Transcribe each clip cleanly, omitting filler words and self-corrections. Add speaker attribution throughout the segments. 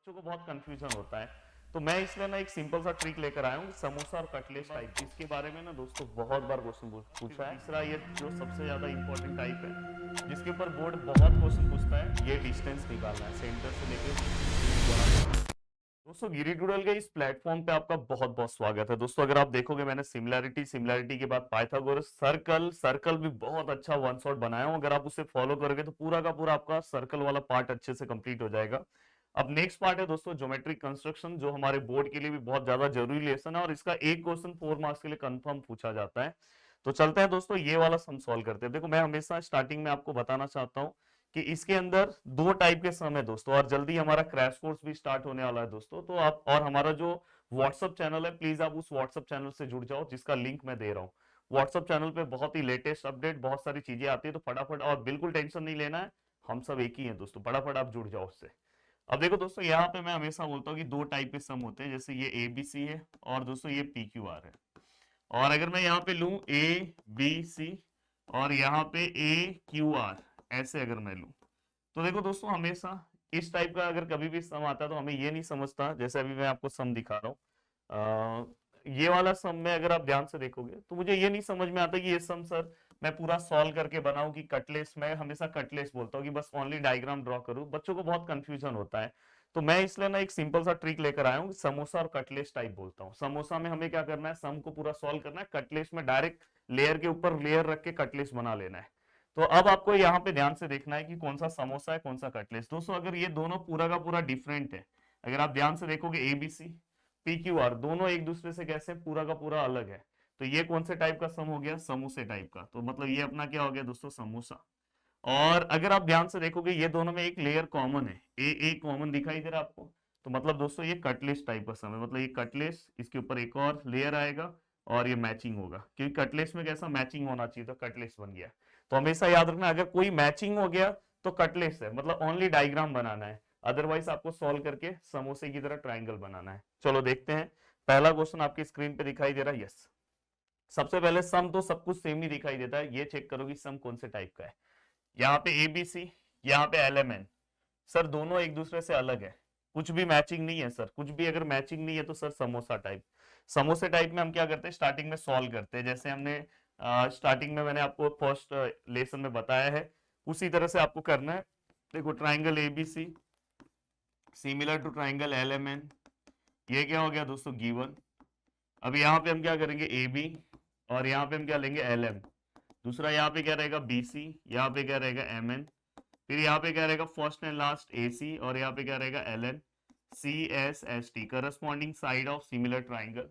Speaker 1: बच्चों को बहुत कंफ्यूजन होता है। तो मैं इसलिए ना एक सिंपल सा ट्रिक लेकर आया हूँ, समोसा और कटलेट टाइप। इसके बारे में ना दोस्तों बहुत बार क्वेश्चन पूछा है। तीसरा ये जो सबसे ज्यादा इंपॉर्टेंट टाइप है, जिसके ऊपर बोर्ड बहुत क्वेश्चन पूछता है, ये डिस्टेंस निकालना है सेंटर से लेकर। दोस्तों गिरी डूडल के इस प्लेटफॉर्म पे आपका बहुत बहुत स्वागत है। दोस्तों अगर आप देखोगे, मैंने सिमिलैरिटी के बाद पाइथागोरस, सर्कल भी बहुत अच्छा वन शॉट बनाया हूं। अगर आप उसे फॉलो करोगे तो पूरा का पूरा आपका सर्कल वाला पार्ट अच्छे से कंप्लीट हो जाएगा। अब नेक्स्ट पार्ट है दोस्तों ज्योमेट्रिक कंस्ट्रक्शन, जो हमारे बोर्ड के लिए भी बहुत ज्यादा जरूरी लेसन है, और इसका एक क्वेश्चन 4 मार्क्स के लिए कंफर्म पूछा जाता है। तो चलते हैं दोस्तों, ये वाला सम सॉल्व करते हैं। देखो मैं हमेशा स्टार्टिंग में आपको बताना चाहता हूँ कि इसके अंदर दो टाइप के सम है दोस्तों, और जल्दी हमारा क्रैश कोर्स भी स्टार्ट होने वाला है दोस्तों। तो आप, और हमारा जो व्हाट्सअप चैनल है, प्लीज आप उस व्हाट्सअप चैनल से जुड़ जाओ, जिसका लिंक मैं दे रहा हूँ। व्हाट्सअप चैनल पे बहुत ही लेटेस्ट अपडेट, बहुत सारी चीजें आती है, तो फटाफट, और बिल्कुल टेंशन नहीं लेना है, हम सब एक ही हैं दोस्तों, फटाफट आप जुड़ जाओ उससे। अब देखो दोस्तों, यहाँ पे मैं हमेशा बोलता हूँ कि दो टाइप के सम होते हैं, जैसे ये ए बी सी है और दोस्तों ये पी क्यू आर है। और अगर मैं यहाँ पे लूं ए बी सी और यहाँ पे ए क्यू आर, ऐसे अगर मैं लूं, तो देखो दोस्तों हमेशा इस टाइप का अगर कभी भी सम आता है तो हमें ये नहीं समझता, जैसे अभी मैं आपको सम दिखा रहा हूँ, ये वाला सम में अगर आप ध्यान से देखोगे तो मुझे ये नहीं समझ में आता कि ये सम सर मैं पूरा सॉल्व करके बनाऊं कि कटलेस। मैं हमेशा कटलेस बोलता हूँ कि बस ओनली डायग्राम ड्रॉ करूं, बच्चों को बहुत कंफ्यूजन होता है। तो मैं इसलिए ना एक सिंपल सा ट्रिक लेकर आया हूँ, समोसा और कटलेस टाइप बोलता हूँ। समोसा में हमें क्या करना है, सम को पूरा सॉल्व करना है, कटलेस में डायरेक्ट लेयर के ऊपर लेयर रख के कटलेस बना लेना है। तो अब आपको यहाँ पे ध्यान से देखना है कि कौन सा समोसा है, कौन सा कटलेस। दोस्तों अगर ये दोनों पूरा का पूरा डिफरेंट है, अगर आप ध्यान से देखोगे एबीसी पी क्यू आर दोनों एक दूसरे से कैसे पूरा का पूरा अलग है, तो ये कौन से टाइप का सम हो गया, समोसे टाइप का। तो मतलब ये अपना क्या हो गया दोस्तों, समोसा। और अगर आप ध्यान से देखोगे ये दोनों में एक लेयर कॉमन है, ए कॉमन दिखाई दे रहा है आपको, तो मतलब दोस्तों ये कटलेस टाइप का सम है। मतलब ये कटलेस, इसके ऊपर एक और लेयर आएगा और ये मैचिंग होगा, क्योंकि कटलेस में कैसा मैचिंग होना चाहिए, तो कटलेस बन गया। तो हमेशा याद रखना, अगर कोई मैचिंग हो गया तो कटलेस है, मतलब ओनली डायग्राम बनाना है, अदरवाइज आपको सॉल्व करके समोसे की तरह ट्राइंगल बनाना है। चलो देखते हैं, पहला क्वेश्चन आपकी स्क्रीन पे दिखाई दे रहा है, यस। सबसे पहले सम तो सब कुछ सेम ही दिखाई देता है, ये चेक करो कि सम कौन से टाइप का है। यहाँ पे एबीसी, यहाँ पे एलएमएन, सर दोनों एक दूसरे से अलग है, कुछ भी मैचिंग नहीं है सर, कुछ भी अगर मैचिंग नहीं है तो सर समोसा टाइप। समोसे टाइप में हम क्या करते हैं, स्टार्टिंग में सॉल्व करते हैं, जैसे हमने स्टार्टिंग में मैंने आपको फर्स्ट लेसन में बताया है, उसी तरह से आपको करना है। देखो triangle ABC similar to triangle LMN, ये क्या हो गया दोस्तों, गिवन। अब यहाँ पे हम क्या करेंगे, ए बी, और यहाँ पे हम क्या लेंगे, एल एम। दूसरा यहाँ पे क्या रहेगा, बी सी, यहाँ पे क्या रहेगा, एम एन। फिर यहाँ पे क्या रहेगा, first and last A C, और यहाँ पे क्या रहेगा, L N. C S S T, corresponding side of similar triangle.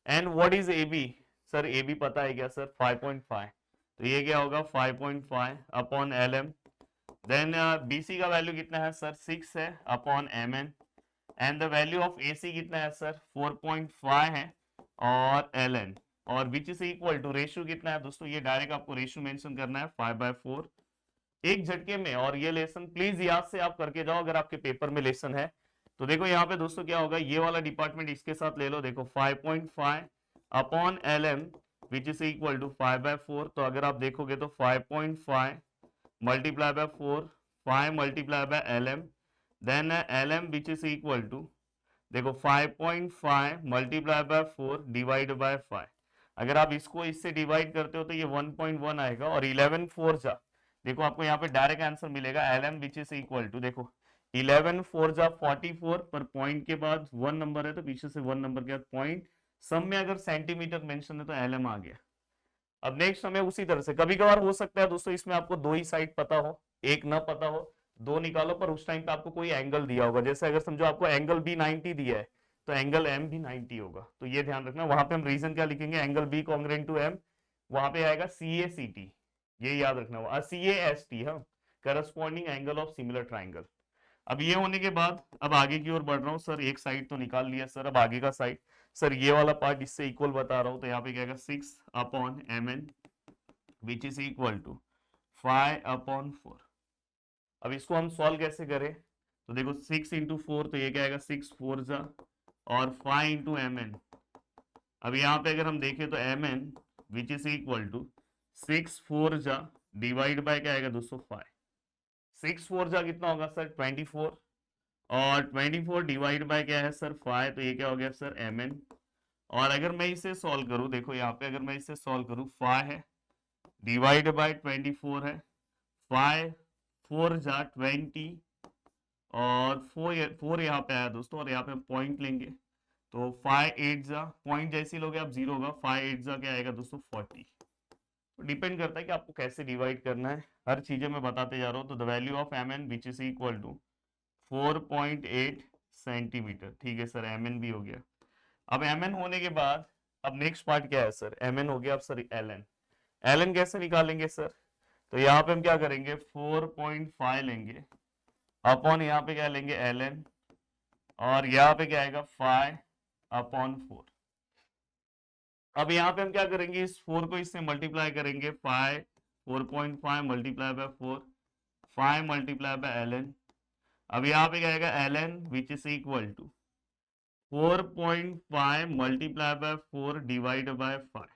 Speaker 1: And what is A B, sir A B पता है क्या सर, 5.5, तो ये क्या होगा 5.5 upon L M. Then B C का वैल्यू कितना है सर, 6 है upon M N. And the value of A C कितना है सर, 4.5 है, और एल एन, और which is equal to, ratio कितना है दोस्तों, ये डायरेक्ट आपको रेशियो मेंशन करना है 5/4 एक झटके में। और ये लेसन प्लीज याद से आप करके जाओ अगर आपके पेपर में लेसन है। तो देखो यहाँ पे दोस्तों क्या होगा, ये वाला डिपार्टमेंट इसके साथ ले लो, देखो 5.5 upon L M which is equal to 5/4। तो अगर आप देखोगे तो 5.5 multiply by 4, 5 multiply by L M, then L M which is equal to, देखो 5.5 मल्टीप्लाई बाय 4 डिवाइड बाय 5। अगर आप इसको इससे डिवाइड करते हो तो ये 1.1 आएगा, और 11 4 जा, देखो आपको यहाँ पे डायरेक्ट आंसर मिलेगा, L M which is equal to, देखो 11 4 जा 44, पर पॉइंट के बाद 1 नंबर है तो पीछे से 1 नंबर के बाद पॉइंट, सम में अगर सेंटीमीटर मेंशन है तो एल एम आ गया। अब नेक्स्ट हमें उसी तरह से, कभी कभार हो सकता है दोस्तों इसमें आपको दो ही साइड पता हो, एक ना पता हो, दो निकालो, पर उस टाइम पे आपको कोई एंगल दिया होगा, जैसे अगर समझो आपको एंगल बी 90 दिया है तो एंगल एम भी 90 होगा, तो ये ध्यान रखना। वहां पे हम रीजन क्या लिखेंगे, angle B congruent to M, वहां पे आएगा सी ए सी टी, ये याद रखना, सी ए एस टी, हाँ, corresponding angle of similar triangle. अब ये होने के बाद अब आगे की ओर बढ़ रहा हूँ सर, एक साइड तो निकाल लिया सर, अब आगे का साइड, सर ये वाला पार्ट इससे इक्वल बता रहा हूँ, तो यहाँ पे क्या आएगा 6 upon M N which is equal to 5/4। अब इसको हम सॉल्व कैसे करें, तो देखो 6 इंटू 4, तो ये क्या आएगा 6 4 जा, और 5 इंटू एम एन। अब यहाँ पे अगर हम देखें तो M N which is equal to 6 4 जा डिवाइड बाय क्या आएगा दोस्तों 5। 6 4 जा कितना होगा सर 24, और 24 डिवाइड बाय क्या है सर 5, तो ये क्या हो गया सर mn। और अगर मैं इसे सॉल्व करूं, देखो यहाँ पे अगर मैं इसे सॉल्व करूं 5 है डिवाइड बाय 24 है 5 4 जा 20 और 4 यहाँ पे आया दोस्तों, और यहाँ पे हम पॉइंट लेंगे तो 5 8 जा पॉइंट जैसे लोगे आप 0 होगा, 5 8 जा क्या आएगा दोस्तों 40। तो डिपेंड करता है कि आपको कैसे डिवाइड करना है, हर चीजें मैं बताते जा रहा हूँ। तो the value of M N which is equal to 4.8 centimetre. ठीक है सर, एम एन भी हो गया। अब एम एन होने के बाद अब नेक्स्ट पार्ट क्या है सर, एम एन हो गया। अब sir L N, L N कैसे निकालेंगे सर, तो यहाँ पे हम क्या करेंगे 4.5 लेंगे अपॉन यहाँ पे क्या लेंगे एल एन, और यहाँ पे क्या आएगा 5/4। अब यहाँ पे हम क्या करेंगे, इस 4 को इससे मल्टीप्लाई करेंगे 4.5 multiply by 4, 5 multiply by L N. अब यहाँ पे क्या आएगा L N which is equal to 4.5 multiply by 4 divide by 5।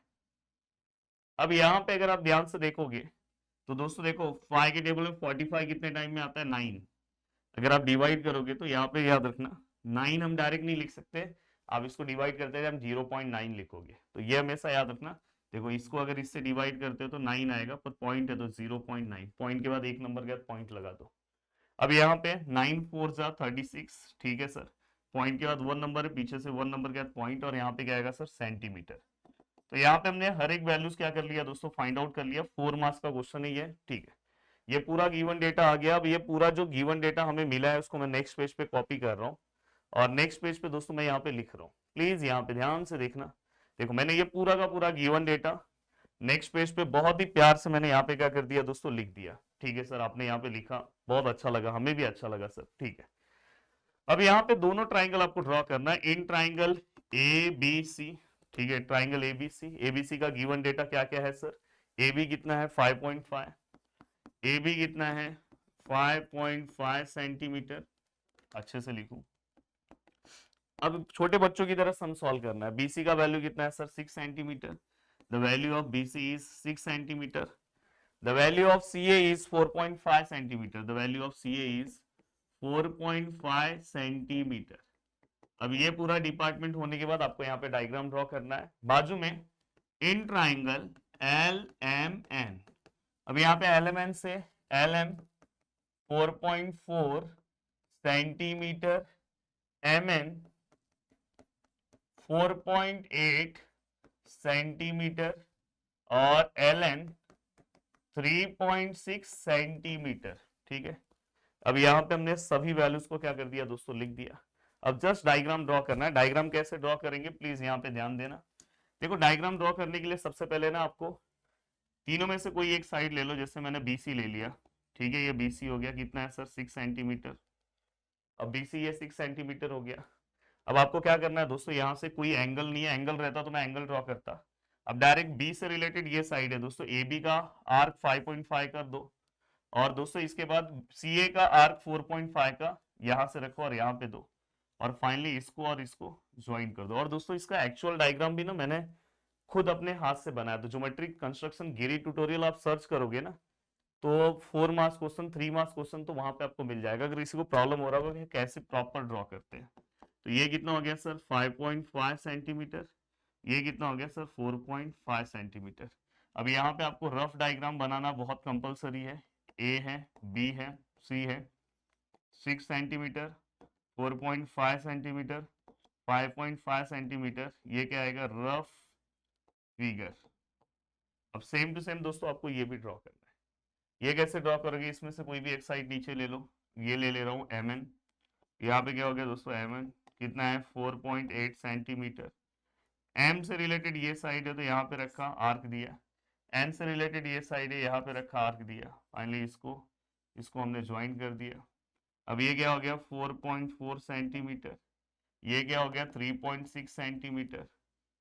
Speaker 1: अब यहाँ पे अगर आप ध्यान से देखोगे तो दोस्तों देखो 5 के टेबल में 45 कितने टाइम में आता है 9। अगर आप डिवाइड करोगे तो यहाँ पे याद रखना 9 हम डायरेक्ट नहीं लिख सकते, आप इसको डिवाइड करते हैं हम 0.9 लिखोगे, तो ये हमेशा याद रखना। देखो इसको अगर इससे डिवाइड करते हो तो 9 आएगा, पर पॉइंट है तो 0.9, पॉइंट के बाद एक नंबर के बाद पॉइंट लगा दो। अब यहाँ पे 9 4 जा 36, ठीक है सर, पॉइंट के बाद 1 नंबर है, पीछे से 1 नंबर के बाद पॉइंट, और यहाँ पे क्या आएगा सर सेंटीमीटर। तो यहाँ पे हमने हर एक वैल्यूज क्या कर लिया दोस्तों, फाइंड आउट कर लिया। 4 मार्क्स का क्वेश्चन है ये, ठीक है। ये पूरा गिवन डेटा आ गया। अब ये पूरा जो गिवन डेटा हमें मिला है उसको मैं नेक्स्ट पेज पे कॉपी कर रहा हूँ, और नेक्स्ट पेज पे दोस्तों मैं यहाँ पे लिख रहा हूँ। प्लीज यहाँ पे ध्यान से देखना। देखो मैंने ये पूरा का पूरा गिवन डेटा नेक्स्ट पेज पे बहुत ही प्यार से मैंने यहाँ पे क्या कर दिया दोस्तों, लिख दिया। ठीक है सर, आपने यहाँ पे लिखा, बहुत अच्छा लगा, हमें भी अच्छा लगा सर, ठीक है। अब यहाँ पे दोनों ट्राइंगल आपको ड्रॉ करना है, in triangle A B C, ठीक है, ट्राइंगल एबीसी का गिवन डेटा क्या क्या है सर, ए बी कितना है 5.5, ए बी कितना है 5.5 सेंटीमीटर, अच्छे से लिखूं। अब छोटे बच्चों की तरह सम सॉल्व करना है। बीसी का वैल्यू कितना है sir 6 centimetre, the value of BC is 6 centimetre. The value of CA is 4.5 centimetre, the value of CA is 4.5 centimetre. अब ये पूरा डिपार्टमेंट होने के बाद आपको यहाँ पे डायग्राम ड्रॉ करना है। बाजू में in triangle L M N, अब यहाँ पे एल एम एन से L M 4.4 centimetre, M N 4.8 centimetre, और एल एन 3.6 सेंटीमीटर, ठीक है। अब यहाँ पे हमने सभी वैल्यूज को क्या कर दिया दोस्तों, लिख दिया। अब जस्ट डायग्राम ड्रॉ करना है। डायग्राम कैसे ड्रॉ करेंगे प्लीज यहाँ पे ध्यान देना। देखो डायग्राम ड्रॉ करने के लिए सबसे पहले ना आपको तीनों में से कोई एक साइड ले लो, जैसे मैंने बीसी ले लिया, ठीक है, ये बीसी हो गया, कितना है सर 6 सेंटीमीटर। अब बीसी ये 6 सेंटीमीटर हो गया। अब आपको क्या करना है दोस्तों, यहाँ से कोई एंगल नहीं है, एंगल रहता तो मैं एंगल ड्रॉ करता। अब डायरेक्ट बी से रिलेटेड ये साइड है दोस्तों, ए बी का आर्क 5.5 कर दो, और दोस्तों इसके बाद सी ए का आर्क 4.5 का यहां से रखो और यहाँ पे दो, और फाइनली इसको और इसको ज्वाइन कर दो। और दोस्तों इसका एक्चुअल डायग्राम भी ना मैंने खुद अपने हाथ से बनाया, तो ज्योमेट्रिक कंस्ट्रक्शन गिरी ट्यूटोरियल आप सर्च करोगे ना तो 4 मार्क्स क्वेश्चन 3 मार्क्स क्वेश्चन तो वहां पे आपको मिल जाएगा, अगर किसी को प्रॉब्लम हो रहा होगा कि कैसे प्रॉपर ड्रॉ करते हैं। तो ये कितना हो गया सर 5.5 सेंटीमीटर, ये कितना हो गया सर 4.5 सेंटीमीटर। अब यहाँ पे आपको रफ डायग्राम बनाना बहुत कंपलसरी है। ए है, बी है, सी है, 6 सेंटीमीटर, 4.5 सेंटीमीटर, 5.5 सेंटीमीटर, ये क्या आएगा रफ फिगर। अब सेम टू सेम दोस्तों आपको ये भी ड्रॉ करना है। ये कैसे ड्रॉ करोगे, इसमें से कोई भी एक साइड नीचे ले लो, ये ले रहा हूँ एम एन, यहाँ पे क्या हो गया दोस्तों एम एन कितना है 4.8 सेंटीमीटर। एम से रिलेटेड ये साइड है तो यहाँ पे रखा आर्क दिया, एन से रिलेटेड ये साइड है यहाँ पे रखा आर्क दिया, फाइनली इसको इसको हमने ज्वाइन कर दिया। अब ये क्या हो गया 4.4 सेंटीमीटर, ये क्या हो गया 3.6 सेंटीमीटर।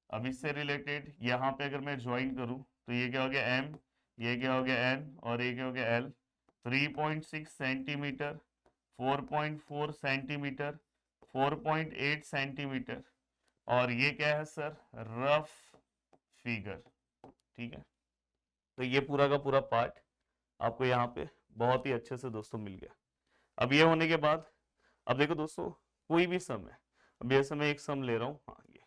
Speaker 1: अब इससे रिलेटेड यहाँ पे अगर मैं ज्वाइन करूँ तो ये क्या हो गया एम, ये क्या हो गया एन, और ये क्या हो गया एल, 3.6 सेंटीमीटर, 4.4 सेंटीमीटर, 4.8 सेंटीमीटर, और ये क्या है सर रफ फिगर, ठीक है। तो ये पूरा का पूरा पार्ट आपको यहाँ पे बहुत ही अच्छे से दोस्तों मिल गया। अब ये होने के बाद अब देखो दोस्तों, कोई भी सम है, अब जैसे मैं एक सम ले रहा हूँ, हाँ ये,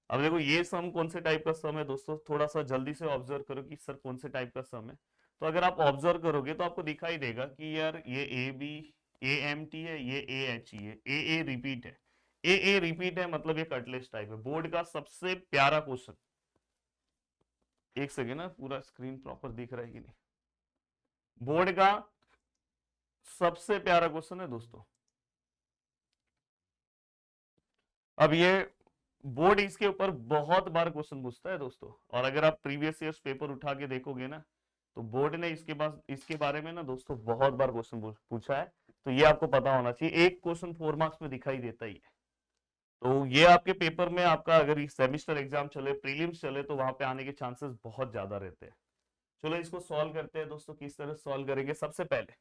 Speaker 1: अब देखो ये सम कौन से टाइप का सम है दोस्तों, थोड़ा सा जल्दी से ऑब्जर्व करो कि सर कौन से टाइप का सम है। तो अगर आप ऑब्जर्व करोगे तो आपको दिखाई देगा कि यार ये A B A M T है, ये ए एच ई है, ए रिपीट है, ए रिपीट है, मतलब ये कटलेस टाइप है। बोर्ड का सबसे प्यारा क्वेश्चन, एक सेकेंड ना, पूरा स्क्रीन प्रॉपर दिख रहा है कि नहीं, बोर्ड का सबसे प्यारा क्वेश्चन है दोस्तों। अब ये बोर्ड इसके ऊपर बहुत बार क्वेश्चन पूछता है दोस्तों, और अगर आप प्रीवियस ईयर्स पेपर उठा के देखोगे ना, तो बोर्ड ने इसके बारे में ना दोस्तों बहुत बार क्वेश्चन पूछा है। तो ये आपको पता होना चाहिए, एक क्वेश्चन 4 मार्क्स में दिखाई देता ही है। तो ये आपके पेपर में, आपका अगर सेमिस्टर एग्जाम चले, प्रीलिम्स चले, तो वहां पे आने के चांसेस बहुत ज्यादा रहते हैं। चलो इसको सॉल्व करते हैं दोस्तों। किस तरह सॉल्व करेंगे, सबसे पहले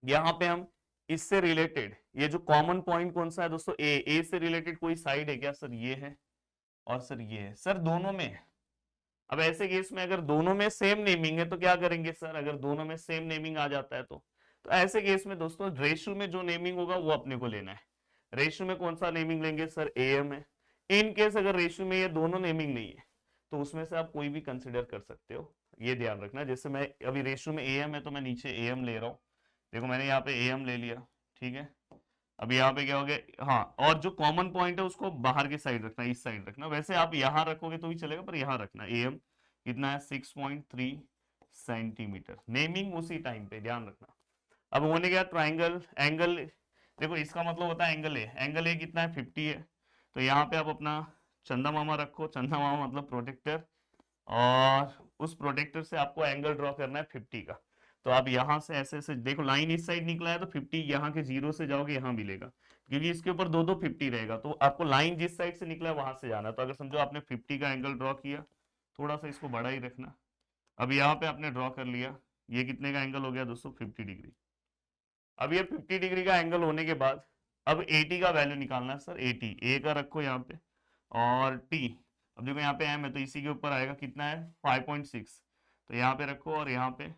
Speaker 1: यहाँ पे हम इससे रिलेटेड, ये जो कॉमन पॉइंट कौन सा है दोस्तों, ए से रिलेटेड कोई साइड है क्या सर, ये है, और सर ये है, सर दोनों में है। अब ऐसे केस में अगर दोनों में सेम नेमिंग है तो क्या करेंगे सर, अगर दोनों में सेम नेमिंग आ जाता है तो ऐसे केस में दोस्तों रेशियो में जो नेमिंग होगा वो अपने को लेना है। रेशियो में कौन सा नेमिंग लेंगे सर, एम है। इन केस अगर रेशियो में ये दोनों नेमिंग नहीं है तो उसमें से आप कोई भी कंसिडर कर सकते हो, ये ध्यान रखना। जैसे मैं अभी रेशियो में एम है तो मैं नीचे एम ले रहा हूँ, देखो मैंने यहाँ पे एम ले लिया, ठीक है। अब यहाँ पे क्या हो गया, हाँ, और जो कॉमन पॉइंट है उसको बाहर की साइड रखना, इस साइड रखना। वैसे आप यहाँ रखोगे तो भी चलेगा, पर यहाँ रखना। एम कितना है, 6.3 सेंटीमीटर। नेमिंग उसी टाइम पे ध्यान रखना। अब होने गया ट्राइंगल, एंगल, देखो इसका मतलब होता है एंगल ए, एंगल ए कितना है, 50 है। तो यहाँ पे आप अपना चंदा मामा रखो, चंदा मामा मतलब प्रोटेक्टर, और उस प्रोटेक्टर से आपको एंगल ड्रॉ करना है 50 का। तो आप यहां से ऐसे ऐसे देखो, लाइन इस साइड निकला है तो 50 यहाँ के जीरो से जाओगे यहाँ मिलेगा, क्योंकि इसके ऊपर दो दो 50 रहेगा। तो आपको लाइन जिस साइड से निकला है वहां से जाना। तो अगर समझो आपने 50 का एंगल ड्रॉ किया, थोड़ा सा इसको बड़ा ही रखना। अब यहाँ पे आपने ड्रॉ कर लिया, ये कितने का एंगल हो गया दोस्तों, 50 डिग्री। अब ये 50 डिग्री का एंगल होने के बाद अब 80 का वैल्यू निकालना है सर। 80 ए का रखो यहाँ पे, और टी, अब देखो यहाँ पे एम है तो इसी के ऊपर आएगा, कितना है 5.6, तो यहाँ पे रखो, और यहाँ पे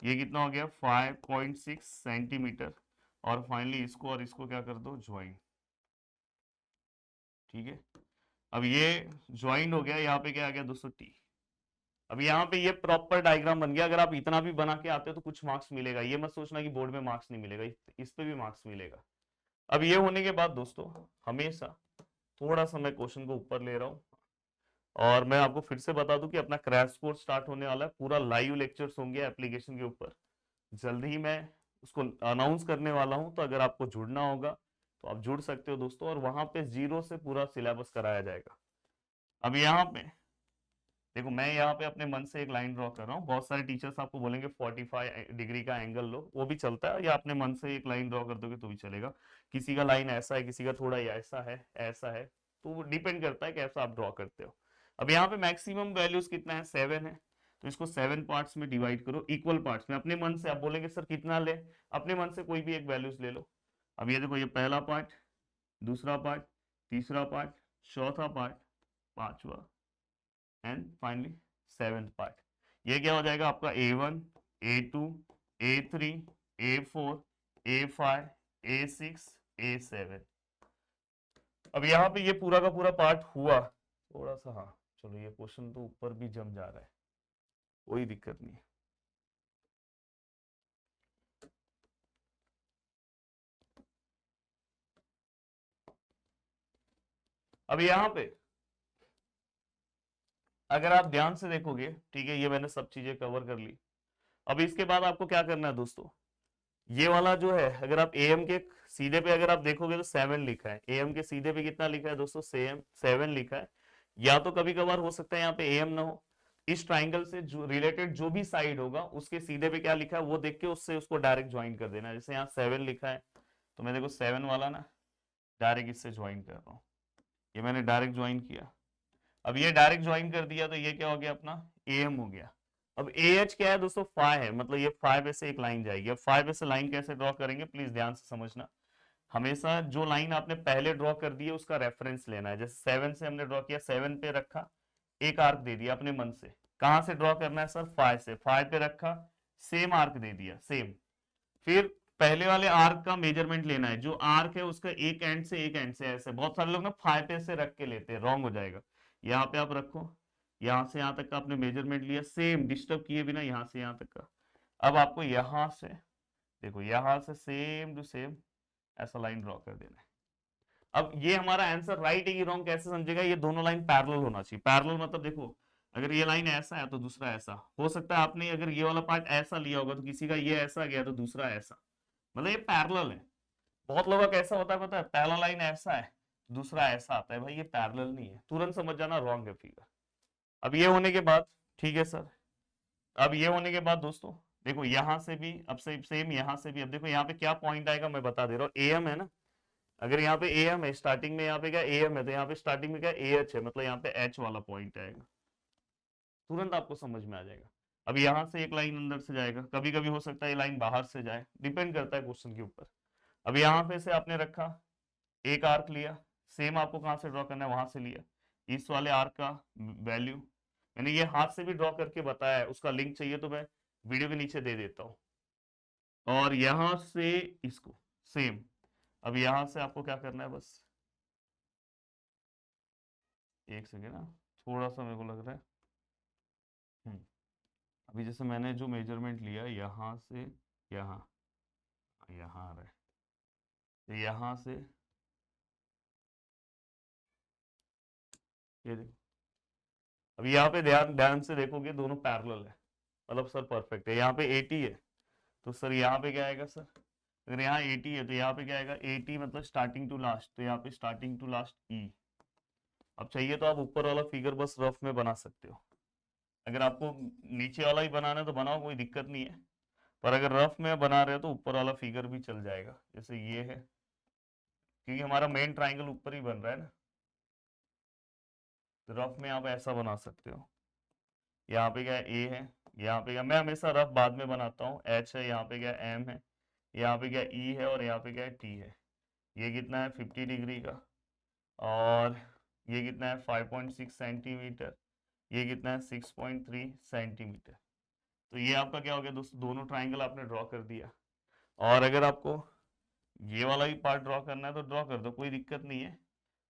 Speaker 1: ये कितना हो गया 5.6 सेंटीमीटर। और फाइनली इसको और इसको क्या कर दो, ज्वाइन, ठीक है। अब ये ज्वाइन हो गया, यहाँ पे क्या आ गया दोस्तों, टी। अब यहाँ पे ये प्रॉपर डायग्राम बन गया। अगर आप इतना भी बना के आते हो तो कुछ मार्क्स मिलेगा, ये मत सोचना कि बोर्ड में मार्क्स नहीं मिलेगा, इस पे भी मार्क्स मिलेगा। अब ये होने के बाद दोस्तों हमेशा थोड़ा सा मैं क्वेश्चन को ऊपर ले रहा हूँ, और मैं आपको फिर से बता दूं कि अपना क्रैश कोर्स स्टार्ट होने वाला है, पूरा लाइव लेक्चर्स होंगे एप्लीकेशन के ऊपर, जल्दी ही मैं उसको अनाउंस करने वाला हूं। तो अगर आपको जुड़ना होगा तो आप जुड़ सकते हो दोस्तों, और वहां पे जीरो से पूरा सिलेबस कराया जाएगा। अब यहाँ पे देखो, मैं यहाँ पे अपने मन से एक लाइन ड्रॉ कर रहा हूँ। बहुत सारे टीचर्स आपको बोलेंगे 45 डिग्री का एंगल लो, वो भी चलता है, या अपने मन से एक लाइन ड्रॉ कर दोगे तो भी चलेगा। किसी का लाइन ऐसा है, किसी का थोड़ा ऐसा है, ऐसा है, तो वो डिपेंड करता है कैसा आप ड्रॉ करते हो। अब यहाँ पे मैक्सिमम वैल्यूज कितना है, 7 है। तो इसको 7 पार्ट्स में डिवाइड करो, इक्वल पार्ट्स में। अपने मन से आप बोलेंगे सर कितना ले, अपने मन से कोई भी एक वैल्यूज ले लो। अब ये देखो, ये पहला पार्ट, दूसरा पार्ट, तीसरा पार्ट, चौथा पार्ट, पांचवा, एंड फाइनली 7th पार्ट। ये क्या हो जाएगा आपका A1, A2, A3, A4, A5, A6, A7। अब यहाँ पे ये पूरा का पूरा पार्ट हुआ, थोड़ा सा, हाँ चलो, ये क्वेश्चन तो ऊपर भी जम जा रहा है, कोई दिक्कत नहीं है। अब यहाँ पे अगर आप ध्यान से देखोगे, ठीक है, ये मैंने सब चीजें कवर कर ली। अब इसके बाद आपको क्या करना है दोस्तों, ये वाला जो है, अगर आप एम के सीधे पे अगर आप देखोगे तो 7 लिखा है, एम के सीधे पे कितना लिखा है दोस्तों, सेम 7 लिखा है। या तो कभी कभार हो सकता है यहाँ पे एम ना हो, इस ट्राइंगल से जो रिलेटेड जो भी साइड होगा उसके सीधे पे क्या लिखा है वो देख के उससे उसको डायरेक्ट ज्वाइन कर देना है। जैसे यहाँ 7 लिखा है तो मैं देखो 7 वाला ना डायरेक्ट इससे ज्वाइन कर रहा हूँ, ये मैंने डायरेक्ट ज्वाइन किया। अब ये डायरेक्ट ज्वाइन कर दिया तो ये क्या हो गया, अपना एम हो गया। अब ए एच क्या है दोस्तों, 5 है, मतलब ये 5 से एक लाइन जाएगी। अब 5 से लाइन कैसे ड्रॉ करेंगे, प्लीज ध्यान से समझना। हमेशा जो लाइन आपने पहले ड्रॉ कर दी है उसका रेफरेंस लेना है। जैसे 7 से हमने ड्रॉ किया, 7 पे रखा, एक आर्क दे दिया अपने मन से। कहां से ड्रॉ करना है सर, 5 से, 5 पे रखा, सेम आर्क दे दिया, सेम। फिर पहले वाले आर्क का मेजरमेंट लेना है, जो आर्क है उसका एक एंड से एक एंड से, ऐसे बहुत सारे लोग ना फाइव से रख के लेते हैं, रॉन्ग हो जाएगा। यहाँ पे आप रखो, यहाँ से यहाँ तक का आपने मेजरमेंट लिया, सेम डिस्टर्ब किए बिना यहाँ से यहाँ तक का। अब आपको यहाँ से देखो, यहाँ से सेम टू सेम ऐसा लाइन ड्रॉ कर देना है। अब ये हमारा आंसर राइट है कि रॉन्ग कैसे समझेगा, ये दोनों लाइन पैरेलल होना चाहिए। पैरेलल मतलब देखो, अगर ये लाइन ऐसा है तो दूसरा ऐसा हो सकता है। आपने अगर ये वाला पार्ट ऐसा लिया होगा तो किसी का ये ऐसा गया तो दूसरा ऐसा, मतलब ये पैरेलल है। बहुत लोगों का कैसा होता है पता है, पहला लाइन ऐसा है दूसरा ऐसा आता है, भाई ये पैरेलल नहीं है, तुरंत समझ जाना रॉन्ग है फिगर। अब ये होने के बाद, ठीक है सर, अब ये होने के बाद दोस्तों देखो यहाँ से भी, अब से सेम यहाँ से भी, अब देखो यहाँ पे क्या पॉइंट आएगा मैं बता दे रहा हूँ, एम है ना। अगर यहाँ पे एम है स्टार्टिंग में, यहाँ पे क्या एम है, तो यहाँ पे स्टार्टिंग में क्या एच है, मतलब यहाँ पे एच वाला पॉइंट आएगा, तुरंत आपको समझ में आ जाएगा। अब यहाँ से एक लाइन अंदर से जाएगा, कभी कभी हो सकता है ये लाइन बाहर से जाए, डिपेंड करता है क्वेश्चन के ऊपर। अब यहाँ पे से आपने रखा, एक आर्क लिया, सेम आपको कहाँ से ड्रॉ करना है वहां से लिया, इस वाले आर्क का वैल्यू मैंने ये हाथ से भी ड्रॉ करके बताया है, उसका लिंक चाहिए तो मैं वीडियो के नीचे दे देता हूँ। और यहां से इसको सेम, अब यहां से आपको क्या करना है, बस एक सेकेंड ना, थोड़ा सा मेरे को लग रहा है। अभी जैसे मैंने जो मेजरमेंट लिया यहाँ से यहाँ, यहाँ आ रहा है, तो यहाँ से ये देखो, अब यहाँ पे ध्यान ध्यान से देखोगे दोनों पैरेलल है, मतलब सर परफेक्ट है। यहाँ पे 80 है तो सर यहाँ पे क्या आएगा सर, अगर यहाँ 80 है तो यहाँ पे क्या आएगा 80, मतलब स्टार्टिंग टू लास्ट, तो यहाँ पे स्टार्टिंग टू लास्ट ई। अब चाहिए तो आप ऊपर वाला फिगर बस रफ में बना सकते हो, अगर आपको नीचे वाला ही बनाना है तो बनाओ, कोई दिक्कत नहीं है। पर अगर रफ में बना रहे हो तो ऊपर वाला फिगर भी चल जाएगा, जैसे ये है, क्योंकि हमारा मेन ट्राइंगल ऊपर ही बन रहा है ना, तो रफ में आप ऐसा बना सकते हो। यहाँ पे क्या ए है, यहाँ पे क्या, मैं हमेशा रफ बाद में बनाता हूँ, एच है, यहाँ पे क्या एम है, यहाँ पे क्या ई है, और यहाँ पे क्या टी है। ये कितना है 50 डिग्री का, और ये कितना है 5.6 सेंटीमीटर, ये कितना है 6.3 सेंटीमीटर। तो ये आपका क्या हो गया दोस्तों, दोनों ट्राइंगल आपने ड्रॉ कर दिया। और अगर आपको ये वाला भी पार्ट ड्रॉ करना है तो ड्रॉ कर दो, कोई दिक्कत नहीं है।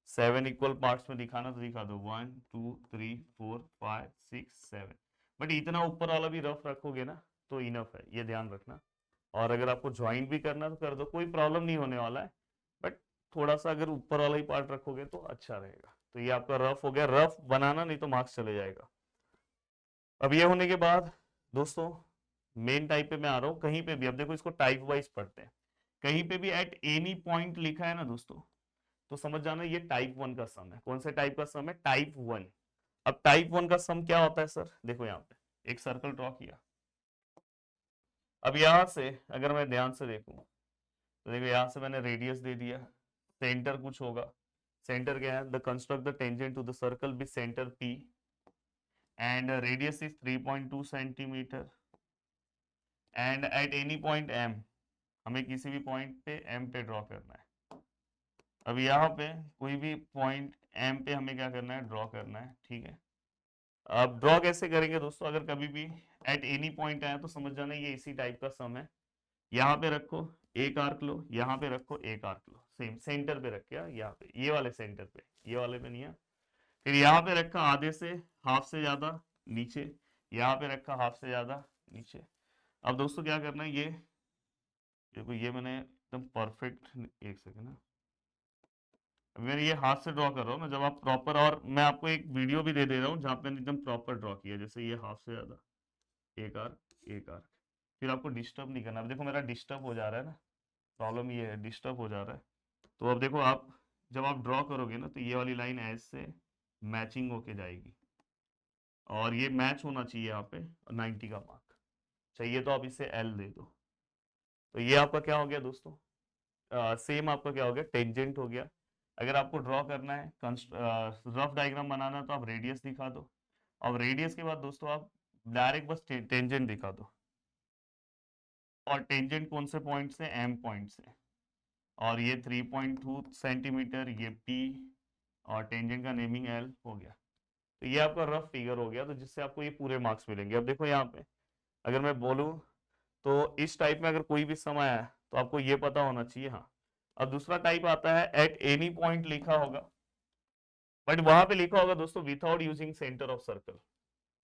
Speaker 1: 7 इक्वल पार्ट्स में दिखाना तो दिखा दो, 1 2 3 4 5 6 7, बट इतना ऊपर वाला भी रफ रखोगे ना तो इनफ है, ये ध्यान रखना। और अगर आपको ज्वाइन भी करना तो कर दो, कोई प्रॉब्लम नहीं होने वाला है, बट थोड़ा सा अगर ऊपर वाला ही पार्ट रखोगे तो अच्छा रहेगा। तो ये आपका रफ हो गया, रफ बनाना नहीं तो मार्क्स चले जाएगा। अब ये होने के बाद दोस्तों मेन टाइप पे मैं आ रहा हूँ, कहीं पे भी अब देखो इसको टाइप वाइज पढ़ते हैं, कहीं पे भी एट एनी पॉइंट लिखा है ना दोस्तों, तो समझ जाना ये टाइप 1 का सम है। कौन से टाइप का सम है, टाइप 1। अब टाइप 1 का सम क्या होता है सर, देखो यहाँ पे एक सर्कल ड्रॉ किया, अब यहां से अगर मैं ध्यान से देखूं तो देखो यहाँ से मैंने रेडियस दे दिया, सेंटर कुछ होगा, सेंटर क्या है, the construct the tangent to the circle with centre P and radius is 3.2 centimetre and at any point M, हमें किसी भी पॉइंट पे एम पे ड्रॉ करना है। अब यहाँ पे कोई भी पॉइंट एम पे हमें क्या करना है, ड्रॉ करना है, ठीक है। अब ड्रॉ कैसे करेंगे दोस्तों, अगर कभी भी एट एनी पॉइंट आया तो समझ जाना ये इसी टाइप का सम है। यहाँ पे रखो एक आर्क लो, यहाँ पे रखो एक आर्क लो, सेम सेंटर पे रख के, यहाँ पे ये वाले सेंटर पे, ये वाले पे नहीं है। फिर यहाँ पे रखा आधे से हाफ से ज्यादा नीचे, यहाँ पे रखा हाफ से ज्यादा नीचे। अब दोस्तों क्या करना है, ये देखो ये मैंने एकदम परफेक्ट, एक सेकेंड ना, अभी मैंने ये हाथ से ड्रॉ कर रहा हूँ ना, जब आप प्रॉपर, और मैं आपको एक वीडियो भी दे दे रहा हूँ जहाँ पे मैंने एकदम प्रॉपर ड्रॉ किया, जैसे ये हाफ से ज्यादा, एक आर्क एक आर्क, फिर आपको डिस्टर्ब नहीं करना। अब देखो मेरा डिस्टर्ब हो जा रहा है ना, प्रॉब्लम ये है डिस्टर्ब हो जा रहा है। तो अब देखो आप जब आप ड्रॉ करोगे ना तो ये वाली लाइन ऐसे मैचिंग होके जाएगी, और ये मैच होना चाहिए यहाँ पे, और 90 का मार्क चाहिए तो आप इसे एल दे दो। तो ये आपका क्या हो गया दोस्तों, सेम आपका क्या हो गया, टेंजेंट हो गया। अगर आपको ड्रॉ करना है, रफ डायग्राम बनाना है तो आप रेडियस दिखा दो, और रेडियस के बाद दोस्तों आप डायरेक्ट बस टेंजेंट दिखा दो, और टेंजेंट कौन से पॉइंट से, एम पॉइंट से, और ये 3.2 सेंटीमीटर ये पी, और टेंजेंट का नेमिंग एल हो गया। तो ये आपका रफ फिगर हो गया, तो जिससे आपको ये पूरे मार्क्स मिलेंगे। अब देखो यहाँ पे अगर मैं बोलूँ तो इस टाइप में अगर कोई भी सम आया है तो आपको ये पता होना चाहिए। हाँ, अब दूसरा टाइप आता है एट एनी पॉइंट लिखा होगा, बट वहां पे लिखा होगा दोस्तों without using centre of circle.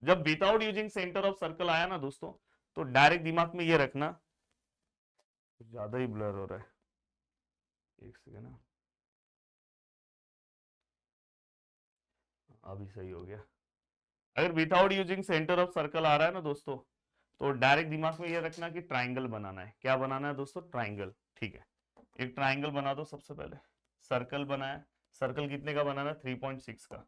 Speaker 1: जब without using centre of circle आया ना दोस्तों, तो डायरेक्ट दिमाग में ये रखना, ज्यादा ही ब्लर हो रहा है, एक सेकेंड ना, अभी सही हो गया। अगर without using centre of circle आ रहा है ना दोस्तों, तो डायरेक्ट दिमाग में ये रखना कि ट्राइंगल बनाना है। क्या बनाना है दोस्तों? ट्राइंगल। ठीक है, एक ट्राइंगल बना दो सबसे पहले। सर्कल बनाया, सर्कल कितने का बनाना है? 3.6 का।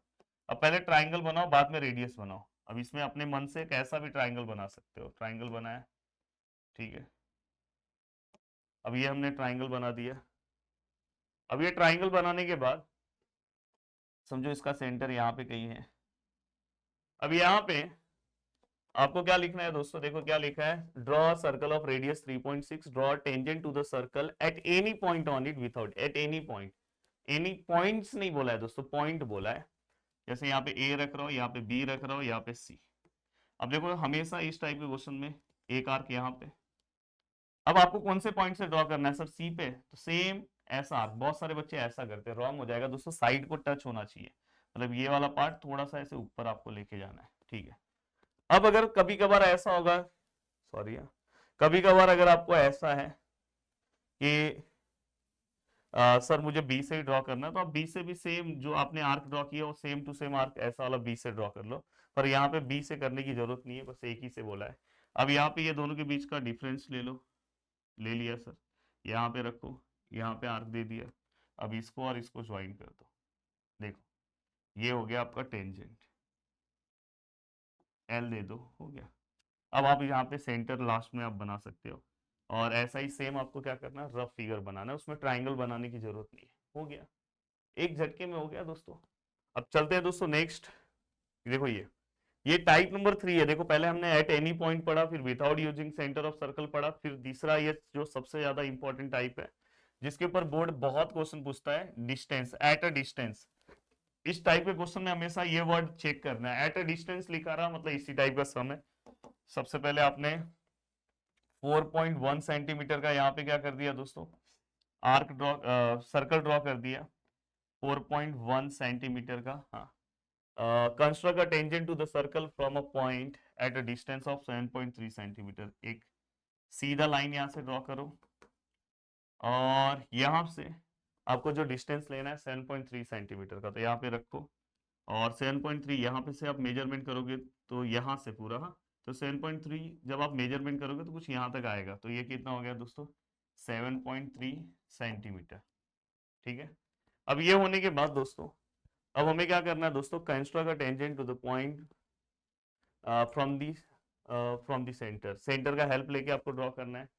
Speaker 1: अब पहले ट्राइंगल बनाओ, बाद में रेडियस बनाओ। अब इसमें अपने मन से कैसा भी ट्राइंगल बना सकते हो। ट्राइंगल बनाया, ठीक है। अब ये हमने ट्राइंगल बना दिया। अब ये ट्राइंगल बनाने के बाद समझो इसका सेंटर यहाँ पे कहीं है। अब यहाँ पे आपको क्या लिखना है दोस्तों? देखो क्या लिखा है, draw circle of radius 3.6, draw tangent to the circle at any point on it without, at any point. Any points नहीं बोला है दोस्तों, पॉइंट बोला है। जैसे यहाँ पे ए रख रहा हो, यहाँ पे बी रख रहा हो, यहाँ पे सी। अब देखो हमेशा इस टाइप के क्वेश्चन में एक आर्क यहाँ पे। अब आपको कौन से पॉइंट से ड्रॉ करना है सर? सी पे, तो सेम ऐसा आर्क। बहुत सारे बच्चे ऐसा करते हैं, रॉन्ग हो जाएगा दोस्तों। साइड को टच होना चाहिए, मतलब ये वाला पार्ट थोड़ा सा ऐसे ऊपर आपको लेके जाना है, ठीक है। अब अगर कभी कभार ऐसा होगा, सॉरी, कभी कभार अगर आपको ऐसा है कि सर मुझे बी से ही ड्रॉ करना है, तो आप बी से भी सेम जो आपने आर्क ड्रॉ किया वो सेम टू सेम आर्क ऐसा वाला बी से ड्रॉ कर लो। पर यहाँ पे बी से करने की जरूरत नहीं है, बस एक ही से बोला है। अब यहाँ पे ये दोनों के बीच का डिफरेंस ले लो। ले लिया सर, यहाँ पे रखो, यहाँ पे आर्क दे दिया। अब इसको और इसको ज्वाइन कर दो। देखो ये हो गया आपका टेंजेंट, एल दे दो, हो गया। अब आप यहाँ पे सेंटर लास्ट में आप बना सकते हो। और ऐसा ही सेम आपको क्या करना है, रफ फिगर बनाना है, उसमें ट्राइंगल बनाने की जरूरत नहीं है। हो गया, एक झटके में हो गया दोस्तों। अब चलते हैं दोस्तों नेक्स्ट। देखो ये टाइप नंबर 3 है। देखो पहले हमने एट एनी पॉइंट पढ़ा, फिर without using centre of circle पढ़ा, फिर तीसरा ये जो सबसे ज्यादा इंपॉर्टेंट टाइप है, जिसके ऊपर बोर्ड बहुत क्वेश्चन पूछता है, डिस्टेंस, एट अ डिस्टेंस। इस टाइप के क्वेश्चन में हमेशा ये वर्ड चेक करना है, एट अ डिस्टेंस लिखा रहा मतलब इसी टाइप का सम है। सबसे पहले आपने 4.1 सेंटीमीटर का यहाँ पे क्या कर दिया दोस्तों, आर्क ड्रॉ, सर्कल ड्रॉ कर दिया 4.1 सेंटीमीटर का। हाँ, construct a tangent to the circle from a point at a distance of 7.3 centimetre. एक सीधा लाइन यहाँ से ड्रॉ करो, और यहाँ से आपको जो डिस्टेंस लेना है 7.3 सेंटीमीटर का, तो यहाँ पे रखो। और 7.3 यहाँ पे से आप मेजरमेंट करोगे तो यहाँ से पूरा, हाँ, तो 7.3 जब आप मेजरमेंट करोगे तो कुछ यहाँ तक आएगा, तो ये कितना हो गया दोस्तों, 7.3 सेंटीमीटर। ठीक है। अब ये होने के बाद दोस्तों, अब हमें क्या करना है दोस्तों, construct a tangent to the point from the centre. Centre का हेल्प लेके आपको ड्रॉ करना है,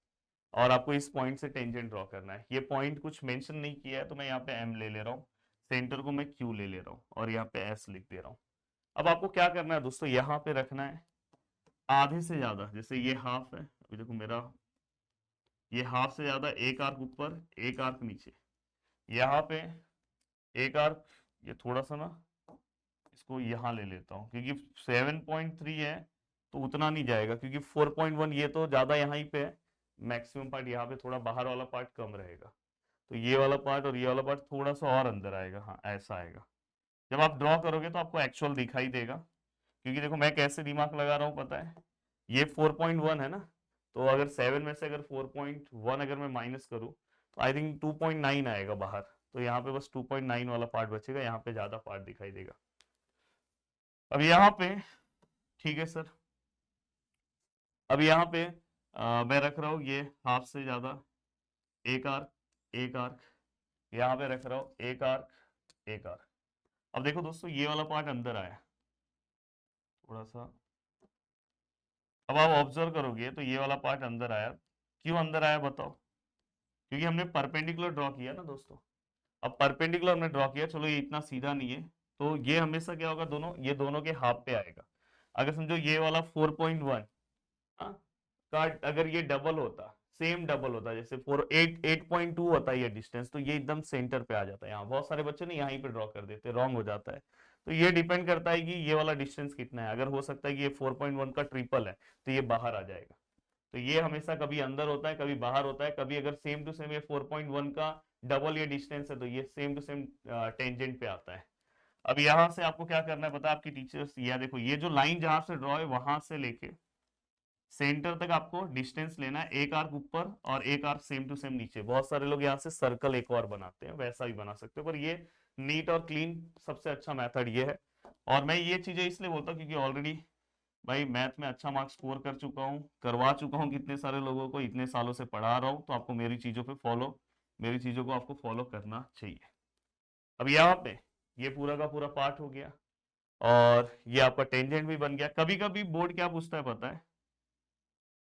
Speaker 1: और आपको इस पॉइंट से टेंजेंट ड्रॉ करना है। ये पॉइंट कुछ मेंशन नहीं किया है, तो मैं यहाँ पे एम ले ले रहा हूँ, सेंटर को मैं क्यू ले ले रहा हूँ, और यहाँ पे एस लिख दे रहा हूँ। अब आपको क्या करना है दोस्तों, यहाँ पे रखना है आधे से ज्यादा। जैसे ये हाफ है, अभी देखो मेरा ये हाफ से ज्यादा, एक आर्क ऊपर एक आर्क नीचे, यहाँ पे एक आर्क, ये थोड़ा सा ना इसको यहाँ ले लेता हूँ, क्योंकि 7.3 है तो उतना नहीं जाएगा, क्योंकि 4.1 ये तो ज्यादा यहाँ ही पे है, मैक्सिमम पार्ट यहाँ पे, थोड़ा बाहर वाला पार्ट कम रहेगा। तो ये वाला पार्ट और ये वाला पार्ट थोड़ा सा और अंदर आएगा। हाँ, ऐसा आएगा। जब आप ड्रॉ करोगे तो आपको एक्चुअल दिखाई देगा, क्योंकि देखो मैं कैसे दिमाग लगा रहा हूँ पता है, ये 4.1 है ना, तो अगर 7 में से अगर 4.1 अगर मैं माइनस करूँ, तो आई थिंक 2.9 आएगा बाहर। तो यहाँ पे बस 2.9 वाला पार्ट बचेगा, यहाँ पे ज्यादा पार्ट दिखाई देगा। अब यहाँ पे, ठीक है सर, अब यहाँ पे मैं रख रहा हूँ ये हाफ से ज्यादा, एक आर्क एक आर्क, यहाँ पे रख रहा हूँ एक आर्क एक आर्क। अब देखो दोस्तों ये वाला पार्ट अंदर आया थोड़ा सा, अब आप ऑब्जर्व करोगे तो ये वाला पार्ट अंदर आया। क्यों अंदर आया बताओ? क्योंकि हमने परपेंडिकुलर ड्रॉ किया ना दोस्तों। अब परपेंडिकुलर हमने ड्रॉ किया, चलो ये इतना सीधा नहीं है, तो ये हमेशा क्या होगा, दोनों ये दोनों के हाफ पे आएगा। अगर समझो ये वाला 4.1, हाँ, का अगर ये डबल होता, सेम डबल होता, जैसे 8.2 होता है ये डिस्टेंस, तो ये एकदम सेंटर पे आ जाता है। यहाँ बहुत सारे बच्चे ना यहीं पे ड्रॉ कर देते, रॉन्ग हो जाता है। तो ये डिपेंड करता है कि ये वाला डिस्टेंस कितना है। अगर हो सकता है कि ये 4.1 का ट्रिपल है, तो ये बाहर आ जाएगा। तो ये हमेशा कभी अंदर होता है कभी बाहर होता है, कभी अगर सेम टू सेम ये 4.1 का डबल ये डिस्टेंस है तो ये सेम टू सेम टेंजेंट पे आता है। अब यहां से आपको क्या करना है पता है, आपकी टीचर्स ये देखो, ये जो लाइन जहां से ड्रॉ है वहां से लेके सेंटर तक आपको डिस्टेंस लेना है, एक आर्क ऊपर और एक आर्क सेम टू सेम नीचे। बहुत सारे लोग यहाँ से सर्कल एक और बनाते हैं, वैसा भी बना सकते हो, पर ये नीट और क्लीन सबसे अच्छा मेथड ये है। और मैं ये चीजें इसलिए बोलता हूँ क्योंकि ऑलरेडी भाई मैथ में अच्छा मार्क्स स्कोर कर चुका हूँ, करवा चुका हूँ कितने सारे लोगों को, इतने सालों से पढ़ा रहा हूँ, तो आपको मेरी चीजों को आपको फॉलो करना चाहिए। अब यहाँ पे ये पूरा का पूरा पार्ट हो गया और ये आपका टेंजेंट भी बन गया। कभी कभी बोर्ड क्या पूछता है पता है,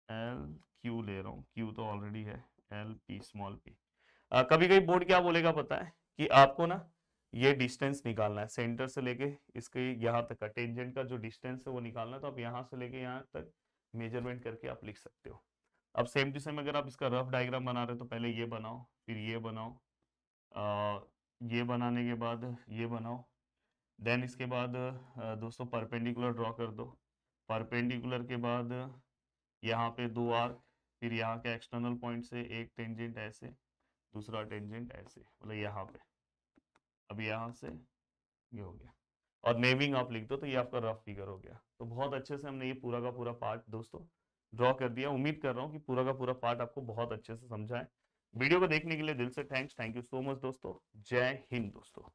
Speaker 1: एल क्यू ले रहा हूँ, क्यू तो ऑलरेडी है, एल पी स्मॉल पी। कभी कभी बोर्ड क्या बोलेगा पता है कि आपको ना ये डिस्टेंस निकालना है, सेंटर से लेके इसके यहाँ तक का टेंजेंट का जो डिस्टेंस है वो निकालना है, तो आप यहाँ से लेके यहाँ तक मेजरमेंट करके आप लिख सकते हो। अब सेम टू सेम अगर आप इसका रफ डायग्राम बना रहे हो तो पहले ये बनाओ, फिर ये बनाओ, ये बनाने के बाद ये बनाओ, देन इसके बाद दोस्तों परपेंडिकुलर ड्रॉ कर दो। परपेंडिकुलर के बाद यहाँ पे दो आर्क, फिर यहाँ के एक्सटर्नल पॉइंट से एक टेंजेंट ऐसे, दूसरा टेंजेंट ऐसे, मतलब यहाँ पे। अब यहाँ से ये हो गया और नेमिंग आप लिख दो तो ये आपका रफ फिगर हो गया। तो बहुत अच्छे से हमने ये पूरा का पूरा पार्ट दोस्तों ड्रॉ कर दिया। उम्मीद कर रहा हूँ कि पूरा का पूरा पार्ट आपको बहुत अच्छे से समझा है। वीडियो को देखने के लिए दिल से thanks, thank you so much दोस्तों। जय हिंद दोस्तों।